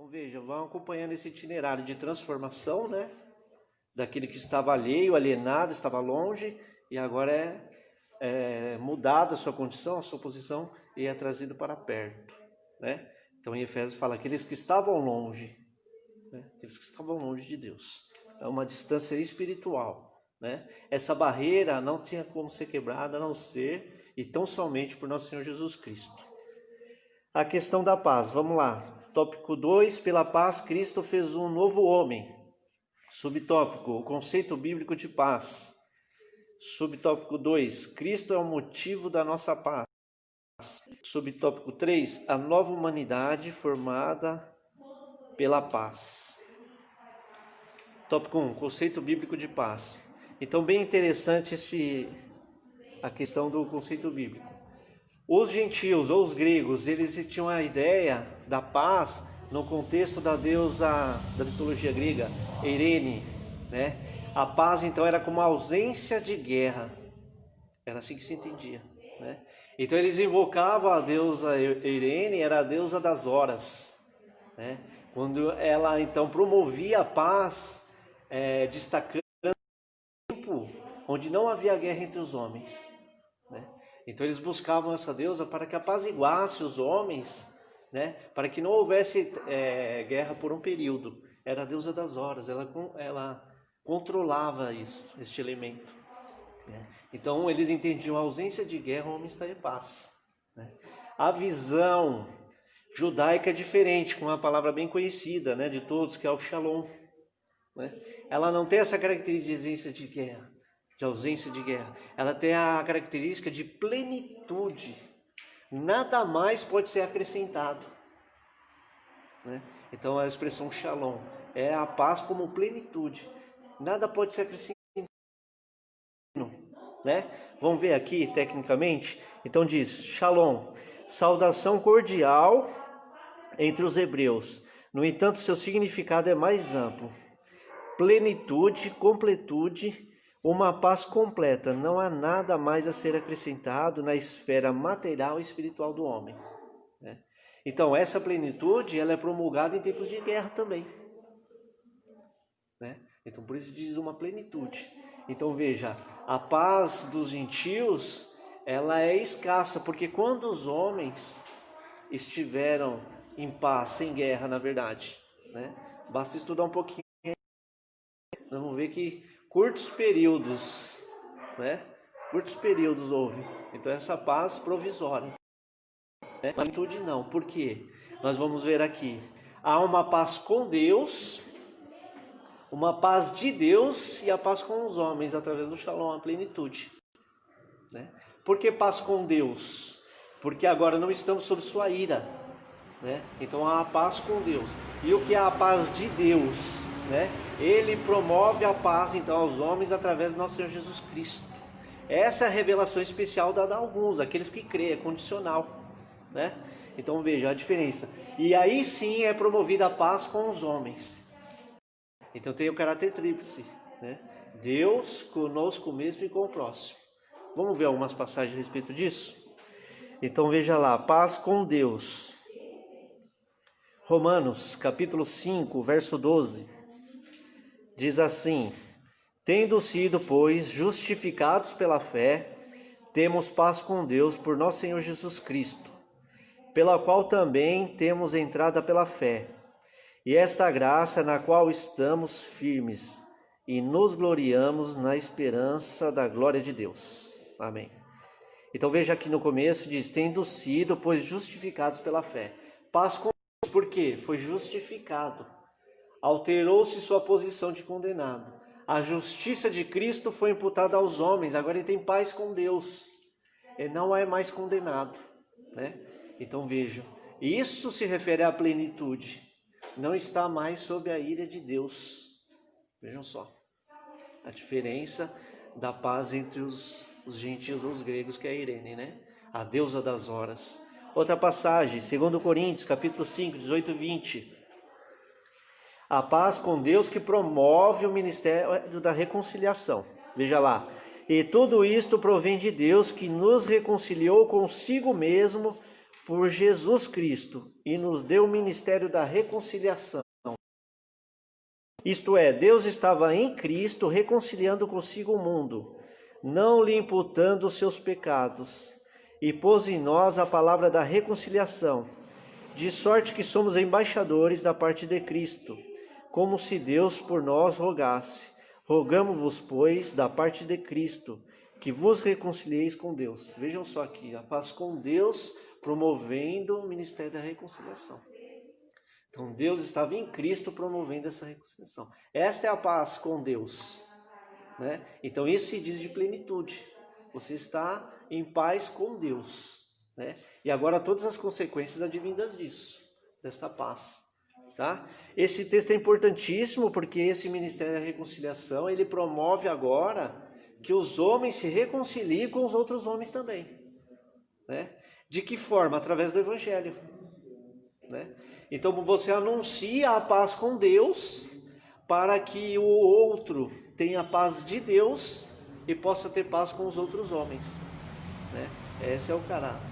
Então veja, vão acompanhando esse itinerário de transformação, né? Daquele que estava alheio, alienado, estava longe, e agora é mudada a sua condição, a sua posição, e é trazido para perto, né? Então em Efésios fala aqueles que estavam longe, né? Aqueles que estavam longe de Deus. É uma distância espiritual, né? Essa barreira não tinha como ser quebrada, a não ser e tão somente por nosso Senhor Jesus Cristo. A questão da paz, vamos lá. Tópico 2, pela paz Cristo fez um novo homem. Subtópico, o conceito bíblico de paz. Subtópico 2, Cristo é o motivo da nossa paz. Subtópico 3, a nova humanidade formada pela paz. Tópico 1, conceito bíblico de paz. Então, bem interessante a questão do conceito bíblico. Os gentios ou os gregos, eles tinham a ideia da paz no contexto da deusa da mitologia grega, Irene, né? A paz então era como a ausência de guerra, era assim que se entendia, né? Então eles invocavam a deusa Irene, era a deusa das horas, né? Quando ela então promovia a paz, destacando um tempo onde não havia guerra entre os homens, né? Então eles buscavam essa deusa para que apaziguasse os homens, né? Para que não houvesse guerra por um período. Era a deusa das horas, ela controlava este elemento, né? Então eles entendiam a ausência de guerra, o homem está em paz, né? A visão judaica é diferente, com uma palavra bem conhecida, né, de todos, que é o Shalom, né? Ela não tem essa característica de ausência de guerra, ela tem a característica de plenitude. Nada mais pode ser acrescentado, né? Então a expressão Shalom é a paz como plenitude. Nada pode ser acrescentado, né? Vamos ver aqui tecnicamente. Então diz Shalom, saudação cordial entre os hebreus. No entanto, seu significado é mais amplo. Plenitude, completude, uma paz completa. Não há nada mais a ser acrescentado na esfera material e espiritual do homem, né? Então, essa plenitude ela é promulgada em tempos de guerra também, né? Então, por isso diz uma plenitude. Então, veja, a paz dos gentios ela é escassa, porque quando os homens estiveram em paz, sem guerra, na verdade, né? Basta estudar um pouquinho, vamos ver que curtos períodos, né? Curtos períodos houve. Então essa paz provisória, né? Plenitude não. Por quê? Nós vamos ver aqui. Há uma paz com Deus, uma paz de Deus e a paz com os homens através do Shalom, a plenitude, né? Por que paz com Deus? Porque agora não estamos sob sua ira, né? Então há a paz com Deus. E o que é a paz de Deus, né? Ele promove a paz então aos homens através do nosso Senhor Jesus Cristo. Essa é a revelação especial dada a alguns, aqueles que creem, é condicional, né? Então veja a diferença. E aí sim é promovida a paz com os homens. Então tem o caráter tríplice, né? Deus conosco mesmo e com o próximo. Vamos ver algumas passagens a respeito disso? Então veja lá, paz com Deus. Romanos, capítulo 5, verso 12, diz assim: tendo sido, pois, justificados pela fé, temos paz com Deus por nosso Senhor Jesus Cristo, pela qual também temos entrada pela fé, e esta graça na qual estamos firmes, e nos gloriamos na esperança da glória de Deus. Amém. Então veja aqui no começo, diz, tendo sido, pois, justificados pela fé. Paz com Deus, por quê? Foi justificado. Alterou-se sua posição de condenado. A justiça de Cristo foi imputada aos homens, agora ele tem paz com Deus. Ele não é mais condenado, né? Então vejam, isso se refere à plenitude. Não está mais sob a ira de Deus. Vejam só a diferença da paz entre os gentios ou os gregos, que é a Irene, né? A deusa das horas. Outra passagem, 2 Coríntios, capítulo 5, 18 e 20. A paz com Deus que promove o ministério da reconciliação. Veja lá. E tudo isto provém de Deus, que nos reconciliou consigo mesmo por Jesus Cristo e nos deu o ministério da reconciliação. Isto é, Deus estava em Cristo reconciliando consigo o mundo, não lhe imputando os seus pecados, e pôs em nós a palavra da reconciliação, de sorte que somos embaixadores da parte de Cristo, como se Deus por nós rogasse. Rogamo-vos, pois, da parte de Cristo, que vos reconcilieis com Deus. Vejam só aqui, a paz com Deus, promovendo o ministério da reconciliação. Então Deus estava em Cristo promovendo essa reconciliação. Esta é a paz com Deus, né? Então isso se diz de plenitude. Você está em paz com Deus, né? E agora todas as consequências advindas disso, desta paz, tá? Esse texto é importantíssimo porque esse ministério da reconciliação, ele promove agora que os homens se reconciliem com os outros homens também, né? De que forma? Através do evangelho, né? Então você anuncia a paz com Deus para que o outro tenha a paz de Deus e possa ter paz com os outros homens, né? Esse é o caráter,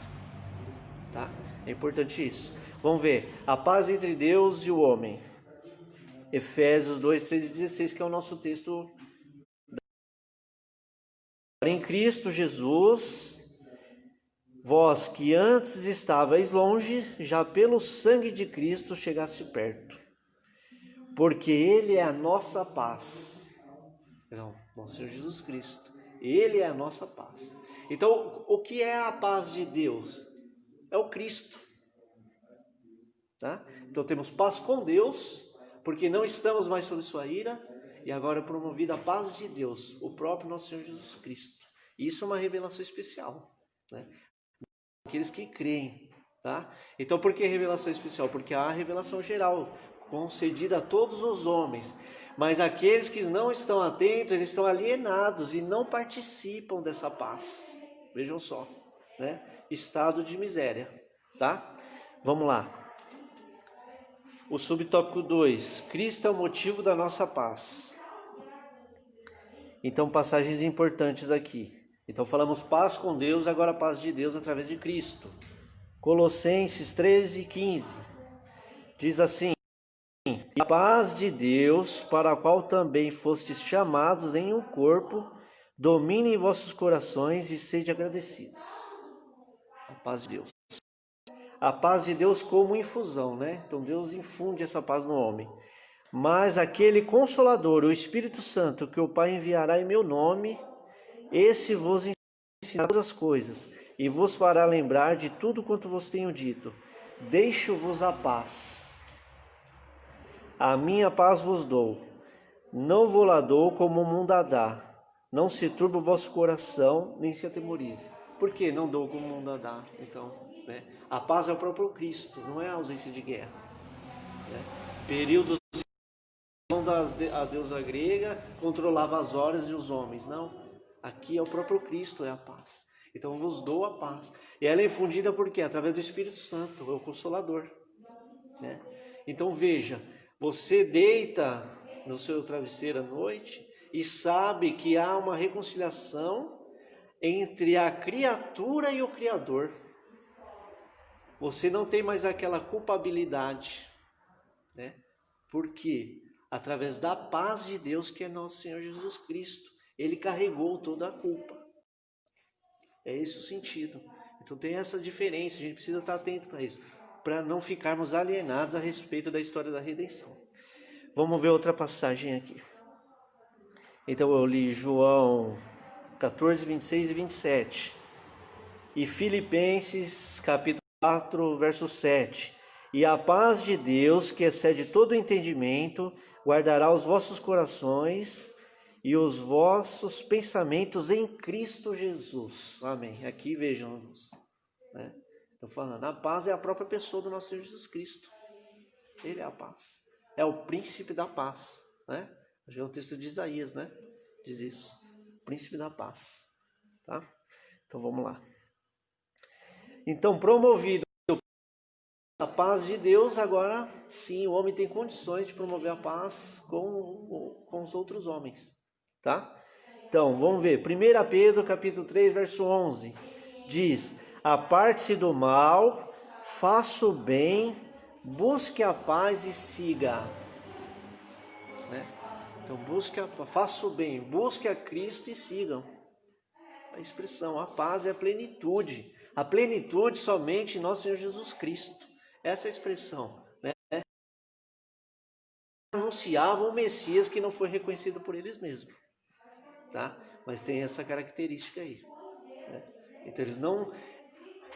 tá? É importante isso. Vamos ver, a paz entre Deus e o homem. Efésios 2, 13 e 16, que é o nosso texto. Em Cristo Jesus, vós que antes estavais longe, já pelo sangue de Cristo chegaste perto, porque Ele é a nossa paz. Não, nosso Senhor Jesus Cristo, Ele é a nossa paz. Então, o que é a paz de Deus? É o Cristo, tá? Então temos paz com Deus, porque não estamos mais sob sua ira, e agora é promovida a paz de Deus, o próprio nosso Senhor Jesus Cristo. Isso é uma revelação especial, né? Aqueles que creem, tá? Então por que revelação especial? Porque há a revelação geral, concedida a todos os homens, mas aqueles que não estão atentos, eles estão alienados e não participam dessa paz. Vejam só, né? Estado de miséria, tá? Vamos lá. O subtópico 2, Cristo é o motivo da nossa paz. Então, passagens importantes aqui. Então, falamos paz com Deus, agora a paz de Deus através de Cristo. Colossenses 13, 15. Diz assim: a paz de Deus, para a qual também fostes chamados em um corpo, domine em vossos corações e sede agradecidos. A paz de Deus. A paz de Deus como infusão, né? Então Deus infunde essa paz no homem. Mas aquele Consolador, o Espírito Santo, que o Pai enviará em meu nome, esse vos ensinará todas as coisas e vos fará lembrar de tudo quanto vos tenho dito. Deixo-vos a paz. A minha paz vos dou. Não vou lá dou como o mundo a dá. Não se turbe o vosso coração, nem se atemorize. Por que não dou como o mundo a dá? Então, né? A paz é o próprio Cristo, não é a ausência de guerra, né? Períodos a deusa grega controlava as horas e os homens. Não, aqui é o próprio Cristo, é a paz. Então vos dou a paz. E ela é infundida por quê? Através do Espírito Santo, é o Consolador, né? Então veja, você deita no seu travesseiro à noite e sabe que há uma reconciliação entre a criatura e o Criador. Você não tem mais aquela culpabilidade, né? Por quê? Através da paz de Deus, que é nosso Senhor Jesus Cristo. Ele carregou toda a culpa. É esse o sentido. Então tem essa diferença, a gente precisa estar atento para isso, para não ficarmos alienados a respeito da história da redenção. Vamos ver outra passagem aqui. Então eu li João 14, 26 e 27. E Filipenses capítulo 4, verso 7. E a paz de Deus, que excede todo entendimento, guardará os vossos corações e os vossos pensamentos em Cristo Jesus. Amém. Aqui vejam, né? Estou falando, a paz é a própria pessoa do nosso Senhor Jesus Cristo. Ele é a paz. É o príncipe da paz, né? Já é o texto de Isaías, né? Diz isso. Príncipe da paz, tá? Então vamos lá. Então, promovido a paz de Deus, agora sim, o homem tem condições de promover a paz com os outros homens, tá? Então, vamos ver. 1 Pedro, capítulo 3, verso 11. Diz: aparte-se do mal, faça o bem, busque a paz e siga. Né? Então faça o bem, busque a Cristo e sigam. A expressão, a paz é a plenitude. A plenitude somente em nosso Senhor Jesus Cristo. Essa é a expressão. Né? Anunciavam o Messias que não foi reconhecido por eles mesmos. Tá? Mas tem essa característica aí. Né? Então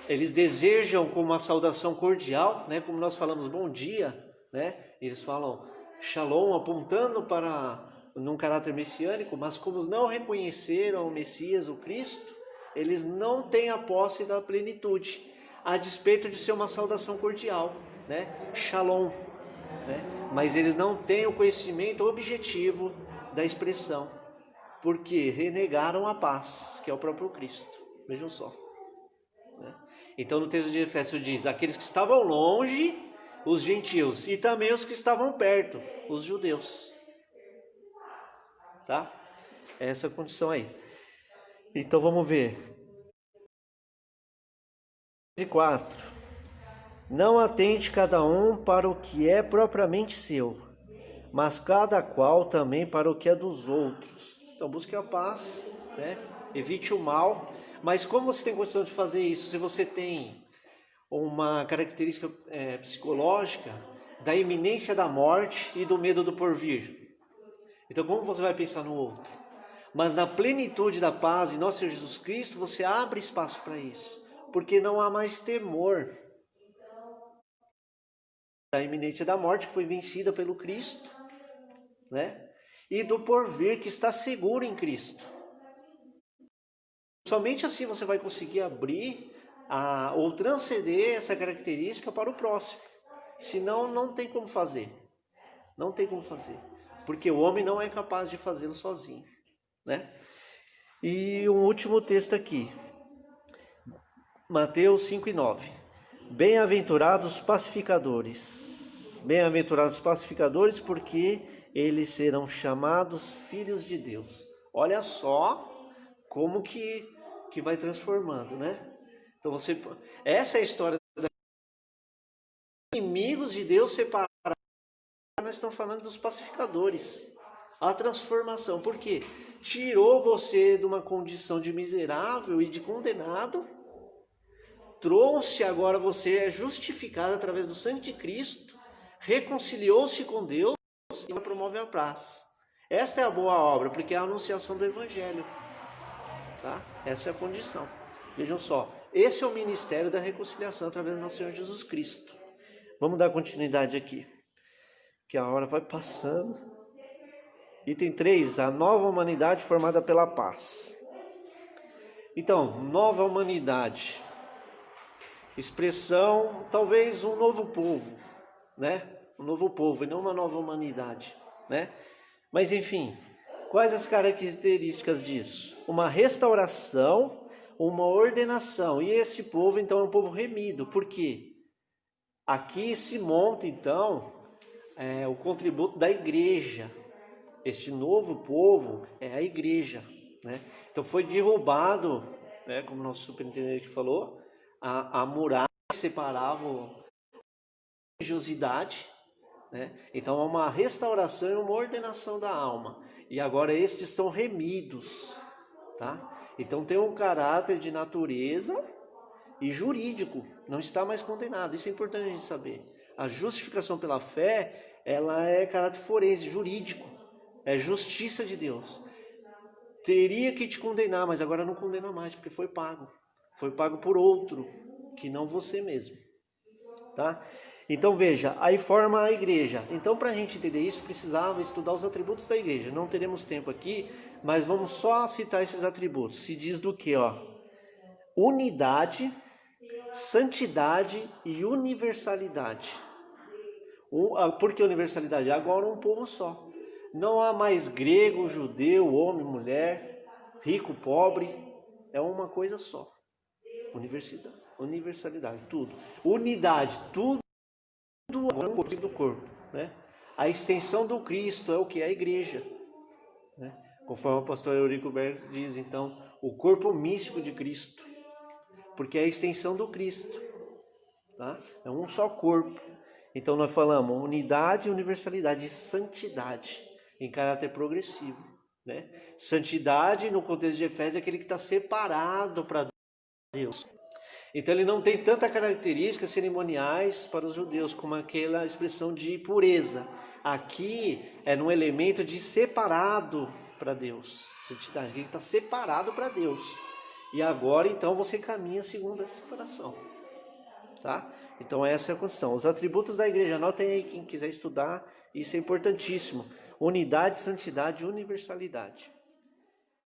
eles desejam com uma saudação cordial, né? Como nós falamos bom dia, né? Eles falam shalom apontando para num caráter messiânico, mas como não reconheceram o Messias, o Cristo, eles não têm a posse da plenitude, a despeito de ser uma saudação cordial, né? Shalom, né? Mas eles não têm o conhecimento objetivo da expressão, porque renegaram a paz, que é o próprio Cristo. Vejam só. Né? Então no texto de Efésios diz, aqueles que estavam longe, os gentios, e também os que estavam perto, os judeus. Tá? Essa é a condição aí. Então vamos ver. 4. Não atente cada um para o que é propriamente seu, mas cada qual também para o que é dos outros. Então busque a paz, né? Evite o mal. Mas como você tem condição de fazer isso? Se você tem uma característica psicológica da iminência da morte e do medo do porvir. Então como você vai pensar no outro? Mas na plenitude da paz em nosso Senhor Jesus Cristo, você abre espaço para isso. Porque não há mais temor da iminência da morte, que foi vencida pelo Cristo, né? E do porvir, que está seguro em Cristo. Somente assim você vai conseguir abrir ou transcender essa característica para o próximo. Senão, não tem como fazer. Não tem como fazer. Porque o homem não é capaz de fazê-lo sozinho, né? E um último texto aqui. Mateus 5:9. Bem-aventurados pacificadores. Bem-aventurados pacificadores, porque eles serão chamados filhos de Deus. Olha só como que vai transformando, né? Então essa é a história dos inimigos de Deus separados. Nós estamos falando dos pacificadores. A transformação. Por quê? Tirou você de uma condição de miserável e de condenado. Trouxe agora você é justificado através do sangue de Cristo. Reconciliou-se com Deus e promove a paz. Esta é a boa obra, porque é a anunciação do Evangelho. Tá? Essa é a condição. Vejam só. Esse é o ministério da reconciliação através do nosso Senhor Jesus Cristo. Vamos dar continuidade aqui, que a hora vai passando. Item 3, a nova humanidade formada pela paz. Então, nova humanidade. Expressão, talvez um novo povo, né? Um novo povo e não uma nova humanidade, né? Mas enfim, quais as características disso? Uma restauração, uma ordenação. E esse povo, então, é um povo remido. Por quê? Aqui se monta, então, o contributo da igreja. Este novo povo é a igreja, né? Então foi derrubado, né, como nosso superintendente falou, a muralha que separava a religiosidade, né? Então há uma restauração e uma ordenação da alma. E agora estes são remidos, tá? Então tem um caráter de natureza e jurídico, não está mais condenado. Isso é importante a gente saber. A justificação pela fé, ela é caráter forense, jurídico. É justiça de Deus. Teria que te condenar, mas agora não condena mais, porque foi pago. Foi pago por outro, que não você mesmo. Tá? Então veja, aí forma a igreja. Então para a gente entender isso, precisava estudar os atributos da igreja. Não teremos tempo aqui, mas vamos só citar esses atributos. Se diz do que? Unidade, santidade e universalidade. Por que universalidade? Agora um povo só. Não há mais grego, judeu, homem, mulher, rico, pobre. É uma coisa só. Universalidade, tudo. Unidade, tudo agora é um corpo do corpo, né? A extensão do Cristo é o que é a igreja, né? Conforme o pastor Eurico Bergs diz, então, o corpo místico de Cristo, porque é a extensão do Cristo. tá? É um só corpo. Então nós falamos unidade, universalidade e santidade em caráter progressivo, né? Santidade no contexto de Efésios é aquele que está separado para Deus. Então ele não tem tanta características cerimoniais para os judeus como aquela expressão de pureza. Aqui é num elemento de separado para Deus. Santidade, que está separado para Deus. E agora então você caminha segundo essa separação. Tá? Então essa é a condição. Os atributos da igreja, anotem aí quem quiser estudar, isso é importantíssimo. Unidade, santidade e universalidade.